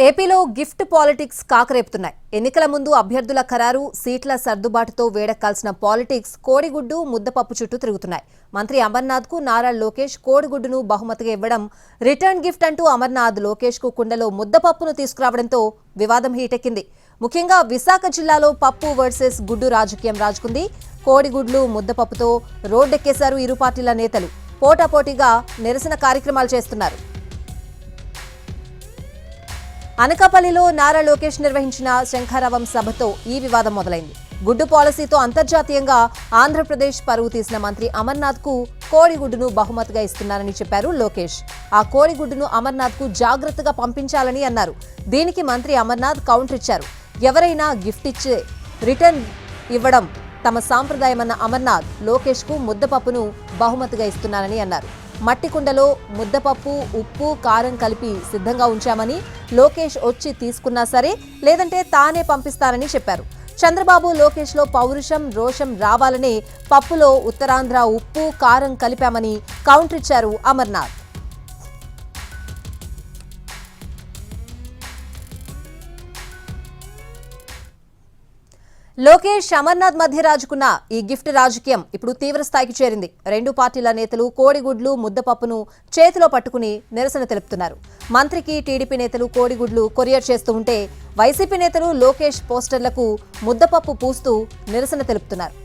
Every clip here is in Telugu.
ఏపీలో గిఫ్ట్ పాలిటిక్స్ కాకరేపుతున్నాయి. ఎన్నికల ముందు అభ్యర్థుల ఖరారు, సీట్ల సర్దుబాటుతో వేడెక్కాల్సిన పాలిటిక్స్ కోడిగుడ్డు, ముద్దపప్పు చుట్టూ తిరుగుతున్నాయి. మంత్రి అమర్నాథ్ కు నారా లోకేష్ కోడిగుడ్డును బహుమతిగా ఇవ్వడం, రిటర్న్ గిఫ్ట్ అంటూ అమర్నాథ్ లోకేష్ కు కుండలో ముద్దపప్పును తీసుకురావడంతో వివాదం హీటెక్కింది. ముఖ్యంగా విశాఖ జిల్లాలో పప్పు వర్సెస్ గుడ్డు రాజకీయం రాజుకుంది. కోడిగుడ్లు, ముద్దపప్పుతో రోడ్డెక్కేశారు ఇరు పార్టీల నేతలు. పోటాపోటీగా నిరసన కార్యక్రమాలు చేస్తున్నారు. అనకాపల్లిలో నారా లోకేష్ నిర్వహించిన శంఖారావం సభతో ఈ వివాదం మొదలైంది. గుడ్డు పాలసీతో అంతర్జాతీయంగా ఆంధ్రప్రదేశ్ పరువు తీసిన మంత్రి అమర్నాథ్ కు కోడిగుడ్డును బహుమతిగా ఇస్తున్నారని చెప్పారు లోకేష్. ఆ కోడిగుడ్డును అమర్నాథ్ కు జాగ్రత్తగా పంపించాలని అన్నారు. దీనికి మంత్రి అమర్నాథ్ కౌంటర్ ఇచ్చారు. ఎవరైనా గిఫ్ట్ ఇచ్చే రిటర్న్ ఇవ్వడం తమ సాంప్రదాయమన్న అమర్నాథ్ లోకేష్ కు ముద్దపప్పును బహుమతిగా ఇస్తున్నారని అన్నారు. మట్టి కుండలో ముద్దపప్పు, ఉప్పు, కారం కలిపి సిద్ధంగా ఉంచామని, లోకేష్ వచ్చి తీసుకున్నా సరే లేదంటే తానే పంపిస్తారని చెప్పారు. చంద్రబాబు లోకేష్ లో పౌరుషం, రోషం రావాలనే పప్పులో ఉత్తరాంధ్ర ఉప్పు, కారం కలిపామని కౌంటర్ ఇచ్చారు అమర్నాథ్. లోకేష్, అమర్నాథ్ మధ్య రాజుకున్న ఈ గిఫ్ట్ రాజకీయం ఇప్పుడు తీవ్ర స్థాయికి చేరింది. రెండు పార్టీల నేతలు కోడిగుడ్లు, ముద్దపప్పును చేతిలో పట్టుకుని నిరసన తెలుపుతున్నారు. మంత్రికి టీడీపీ నేతలు కోడిగుడ్లు కొరియర్ చేస్తూ ఉంటే, వైసీపీ నేతలు లోకేష్ పోస్టర్లకు ముద్దపప్పు పూస్తూ నిరసన తెలుపుతున్నారు.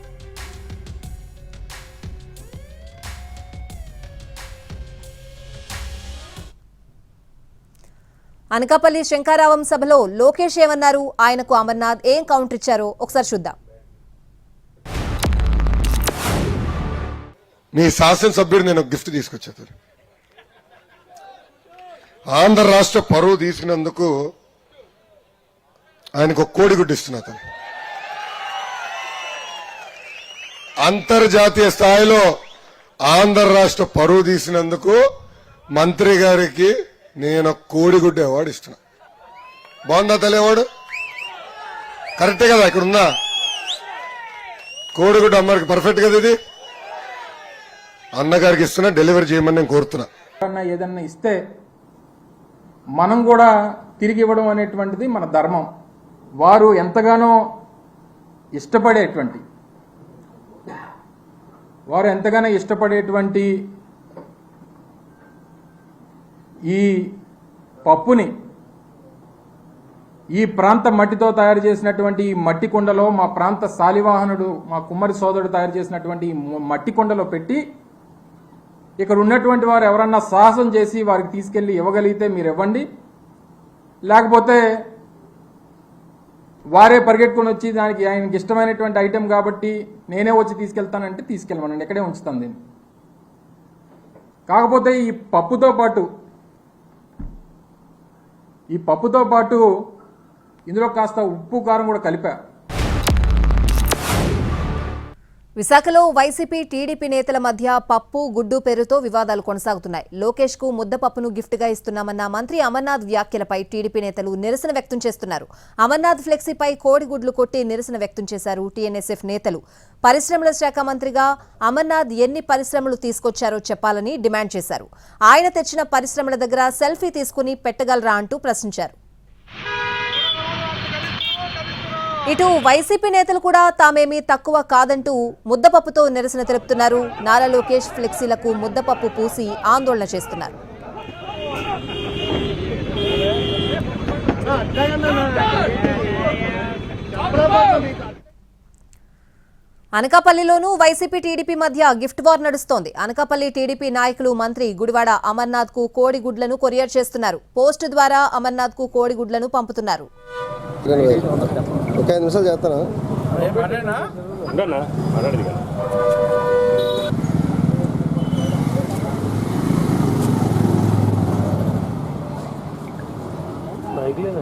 అనకాపల్లి శంఖారావం సభలో లోకేష్ ఏమన్నారు, ఆయనకు అమర్నాథ్ ఏం కౌంటర్ ఇచ్చారో ఒకసారి చూద్దాం. మీ శాసనసభ్యుడు నేను గిఫ్ట్ తీసుకొచ్చాను. ఆంధ్ర రాష్ట్ర పరువు తీసుకున్నందుకు ఆయనకు కోడిగుడ్డు ఇస్తున్నా. అంతర్జాతీయ స్థాయిలో ఆంధ్ర రాష్ట్ర పరువు తీసినందుకు మంత్రి గారికి నేను కోడిగుడ్డు అవార్డు ఇస్తున్నా. బాగుందా తల్లి అవార్డు? కరెక్టే కదా? ఇక్కడ ఉందా కోడిగుడ్డు? అమ్మగారికి పర్ఫెక్ట్ కదా ఇది? అన్నగారికి ఇస్తున్నా, డెలివరీ చేయమని నేను కోరుతున్నా. ఏదన్నా ఇస్తే మనం కూడా తిరిగి ఇవ్వడం అనేటువంటిది మన ధర్మం. వారు ఎంతగానో ఇష్టపడేటువంటి ఈ పప్పుని ఈ ప్రాంత మట్టితో తయారు చేసినటువంటి ఈ మట్టి కుండలో, మా ప్రాంత శాలివాహనుడు మా కుమ్మరి సోదరుడు తయారు చేసినటువంటి ఈ మట్టి కుండలో పెట్టి, ఇక్కడ ఉన్నటువంటి వారు ఎవరన్నా సాహసం చేసి వారికి తీసుకెళ్లి ఇవ్వగలిగితే మీరు ఇవ్వండి, లేకపోతే వారే పరిగెట్టుకుని వచ్చి దానికి ఆయనకి ఇష్టమైనటువంటి ఐటెం కాబట్టి నేనే వచ్చి తీసుకెళ్తానంటే తీసుకెళ్ళమనండి, ఇక్కడే ఉంచుతాను దీన్ని. కాకపోతే ఈ పప్పుతో పాటు ఇందులో కాస్త ఉప్పు, కారం కూడా కలిపా. విశాఖలో వైసీపీ టీడీపీ నేతల మధ్య పప్పు, గుడ్డు పేరుతో వివాదాలు కొనసాగుతున్నాయి. లోకేష్ కు ముద్దపప్పును గిఫ్ట్ గా ఇస్తున్నామన్న మంత్రి అమర్నాథ్ వ్యాఖ్యలపై టీడీపీ నేతలు నిరసన వ్యక్తం చేస్తున్నారు. అమర్నాథ్ ఫ్లెక్సీపై కోడిగుడ్లు కొట్టి నిరసన వ్యక్తం చేశారు టీఎన్ఎస్ఎఫ్ నేతలు. పరిశ్రమల శాఖ మంత్రిగా అమర్నాథ్ ఎన్ని పరిశ్రమలు తీసుకొచ్చారో చెప్పాలని డిమాండ్ చేశారు. ఆయన తెచ్చిన పరిశ్రమల దగ్గర సెల్ఫీ తీసుకుని పెట్టగలరా అంటూ ప్రశ్నించారు. ఇటు వైసీపీ నేతలు కూడా తామేమీ తక్కువ కాదంటూ ముద్దపప్పుతో నిరసన తెలుపుతున్నారు. నారా లోకేష్ ఫ్లెక్సీలకు ముద్దపప్పు పూసి ఆందోళన చేస్తున్నారు. అనకాపల్లిలోనూ వైసీపీ టీడీపీ మధ్య గిఫ్ట్ వార్ నడుస్తోంది. అనకాపల్లి టీడీపీ నాయకులు మంత్రి గుడివాడ అమర్నాథ్ కు కోడిగుడ్లను కొరియర్ చేస్తున్నారు. పోస్టు ద్వారా అమర్నాథ్ కు కోడిగుడ్లను పంపుతున్నారు. ఒక 5 నిమిషాలు చేస్తాను. బైక్ లేదా